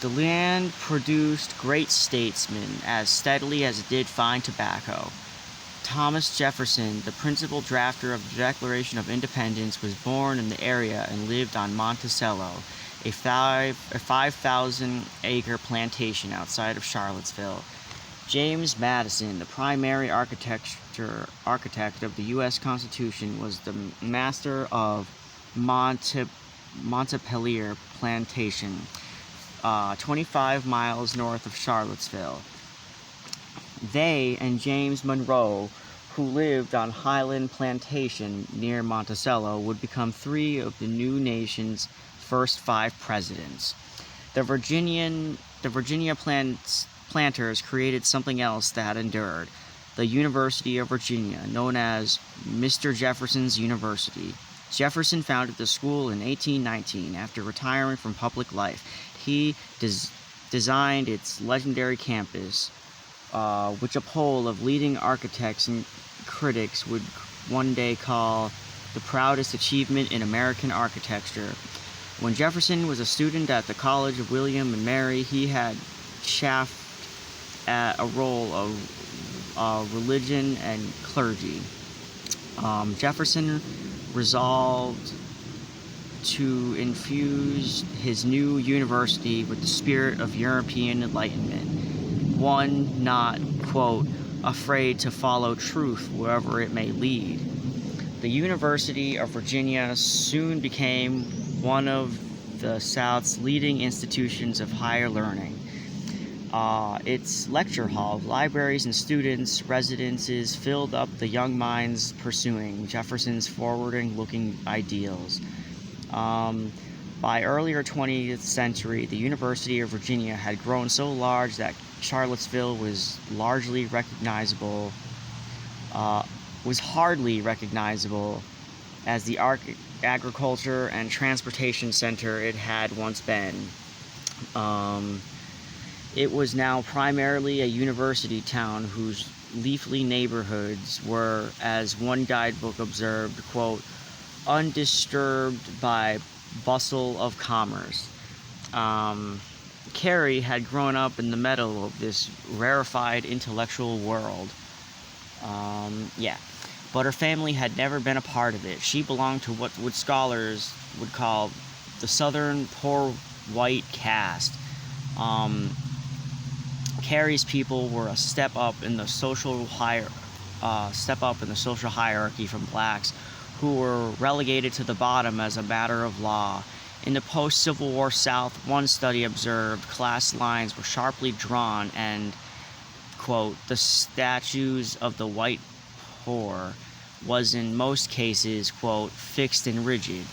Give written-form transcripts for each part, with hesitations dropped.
The land produced great statesmen as steadily as it did fine tobacco. Thomas Jefferson, the principal drafter of the Declaration of Independence, was born in the area and lived on Monticello, a 5,000-acre plantation outside of Charlottesville. James Madison, the primary architect of the U.S. Constitution, was the master of Montpelier Plantation, 25 miles north of Charlottesville. They and James Monroe, who lived on Highland Plantation near Monticello, would become three of the new nation's first 5 presidents. The Virginia planters created something else that endured: the University of Virginia, known as Mr. Jefferson's University. Jefferson founded the school in 1819 after retiring from public life. He designed its legendary campus, which a poll of leading architects and critics would one day call the proudest achievement in American architecture. When Jefferson was a student at the College of William and Mary, he had chafed at a role of religion and clergy. Jefferson resolved to infuse his new university with the spirit of European Enlightenment, one not, quote, afraid to follow truth wherever it may lead. The University of Virginia soon became one of the South's leading institutions of higher learning. Its lecture halls, libraries, and students' residences filled up the young minds pursuing Jefferson's forward-looking ideals. By earlier 20th century, the University of Virginia had grown so large that Charlottesville was hardly recognizable as the agriculture and transportation center it had once been. It was now primarily a university town whose leafy neighborhoods were, as one guidebook observed, quote, undisturbed by bustle of commerce. Carrie had grown up in the middle of this rarefied intellectual world. But her family had never been a part of it. She belonged to what scholars would call the Southern poor white caste. Carrie's people were a step up in the social hierarchy from blacks, who were relegated to the bottom as a matter of law. In the post-Civil War South, one study observed class lines were sharply drawn and, quote, the statues of the white poor was in most cases, quote, fixed and rigid.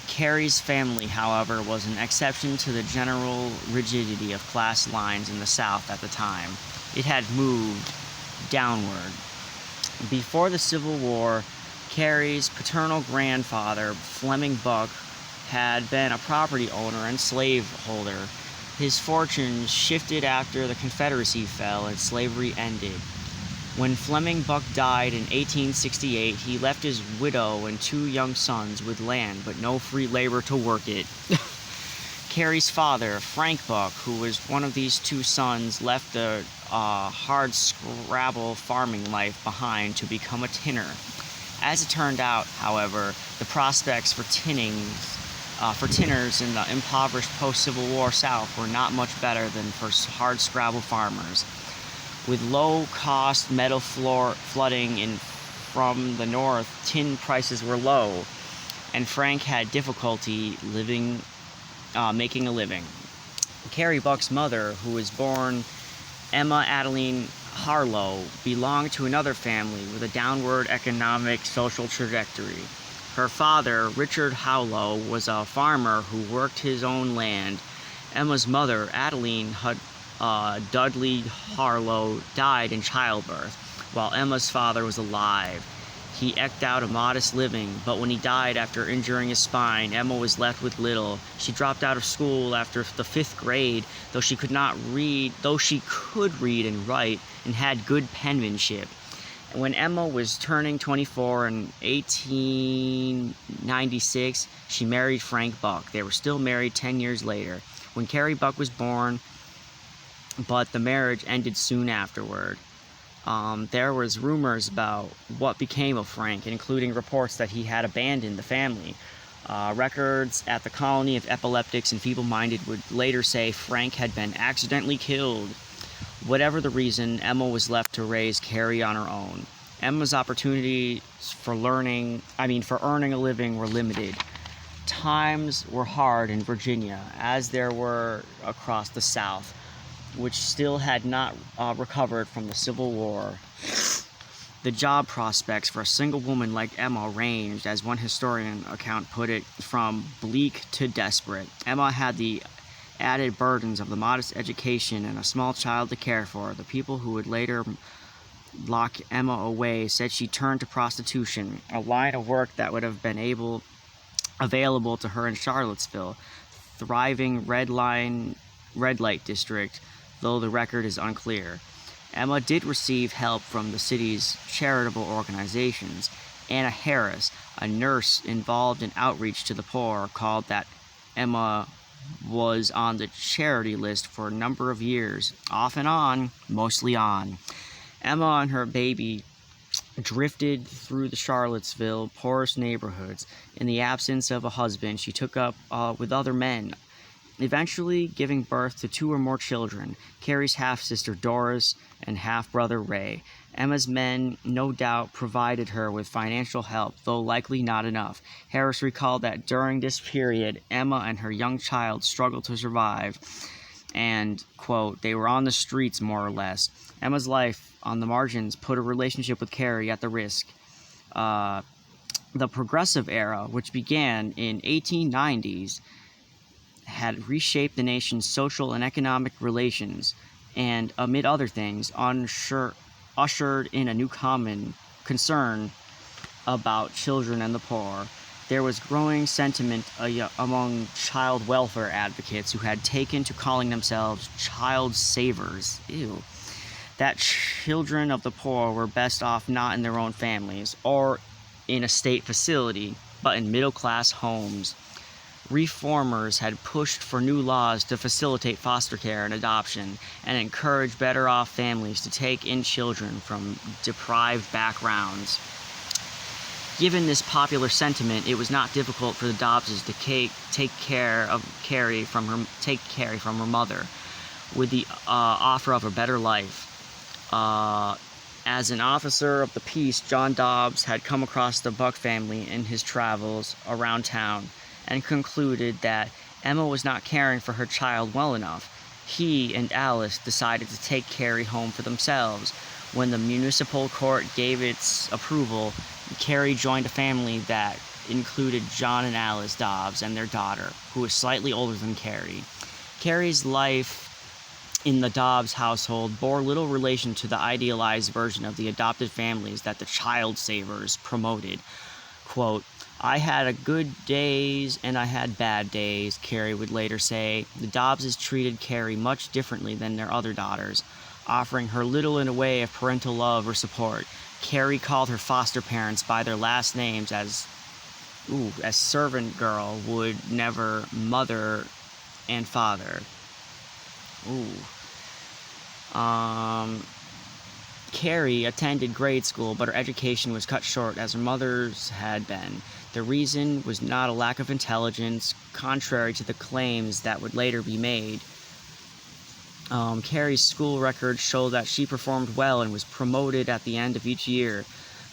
Carrie's family, however, was an exception to the general rigidity of class lines in the South at the time. It had moved downward. Before the Civil War, Carrie's paternal grandfather, Fleming Buck, had been a property owner and slaveholder. His fortunes shifted after the Confederacy fell and slavery ended. When Fleming Buck died in 1868, he left his widow and 2 young sons with land but no free labor to work it. Carrie's father, Frank Buck, who was one of these 2 sons, left the hard-scrabble farming life behind to become a tinner. As it turned out, however, the prospects for tinners in the impoverished post-Civil War South were not much better than for hard-scrabble farmers. With low-cost metal flooding in from the north, tin prices were low, and Frank had difficulty making a living. Carrie Buck's mother, who was born Emma Adeline Harlow, belonged to another family with a downward economic social trajectory. Her father, Richard Harlow, was a farmer who worked his own land. Emma's mother, Adeline Dudley Harlow, died in childbirth, while Emma's father was alive. He eked out a modest living, but when he died after injuring his spine, Emma was left with little. She dropped out of school after the 5th grade, though she could read and write and had good penmanship. When Emma was turning 24 in 1896, she married Frank Buck. They were still married 10 years later, when Carrie Buck was born, but the marriage ended soon afterward. There was rumors about what became of Frank, including reports that he had abandoned the family. Records at the colony of epileptics and feeble-minded would later say Frank had been accidentally killed. Whatever the reason, Emma was left to raise Carrie on her own. Emma's opportunities for earning a living were limited. Times were hard in Virginia, as there were across the South, which still had not recovered from the Civil War. The job prospects for a single woman like Emma ranged, as one historian account put it, from bleak to desperate. Emma had the added burdens of the modest education and a small child to care for. The people who would later lock Emma away said she turned to prostitution, a line of work that would have been available to her in Charlottesville, thriving red light district, though the record is unclear. Emma did receive help from the city's charitable organizations. Anna Harris, a nurse involved in outreach to the poor, called that Emma was on the charity list for a number of years, off and on, mostly on. Emma and her baby drifted through the Charlottesville poorest neighborhoods. In the absence of a husband, she took up with other men, eventually giving birth to 2 or more children, Carrie's half-sister Doris and half-brother Ray. Emma's men no doubt provided her with financial help, though likely not enough. Harris recalled that during this period, Emma and her young child struggled to survive, and, quote, they were on the streets more or less. Emma's life on the margins put her relationship with Carrie at the risk. The Progressive Era, which began in 1890s, had reshaped the nation's social and economic relations, and, amid other things, ushered in a new common concern about children and the poor. There was growing sentiment among child welfare advocates who had taken to calling themselves child savers, that children of the poor were best off not in their own families or in a state facility, but in middle-class homes. Reformers had pushed for new laws to facilitate foster care and adoption, and encourage better-off families to take in children from deprived backgrounds. Given this popular sentiment, it was not difficult for the Dobbses to take Carrie from her mother, with the offer of a better life. As an officer of the peace, John Dobbs had come across the Buck family in his travels around town, and concluded that Emma was not caring for her child well enough. He and Alice decided to take Carrie home for themselves. When the municipal court gave its approval, Carrie joined a family that included John and Alice Dobbs and their daughter, who was slightly older than Carrie. Carrie's life in the Dobbs household bore little relation to the idealized version of the adopted families that the child savers promoted. Quote, I had good days and I had bad days, Carrie would later say. The Dobbses treated Carrie much differently than their other daughters, offering her little in the way of parental love or support. Carrie called her foster parents by their last names as servant girl would never mother and father. Carrie attended grade school, but her education was cut short as her mother's had been. The reason was not a lack of intelligence, contrary to the claims that would later be made. Carrie's school records show that she performed well and was promoted at the end of each year.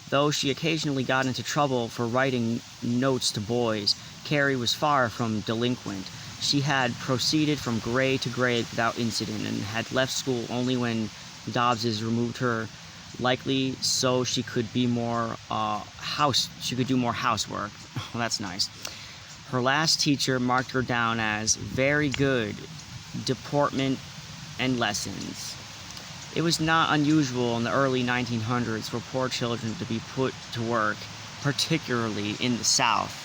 Though she occasionally got into trouble for writing notes to boys, Carrie was far from delinquent. She had proceeded from grade to grade without incident and had left school only when Dobbses removed her, likely so she could do more housework. Well, that's nice. Her last teacher marked her down as very good deportment and lessons. It was not unusual in the early 1900s for poor children to be put to work, particularly in the South.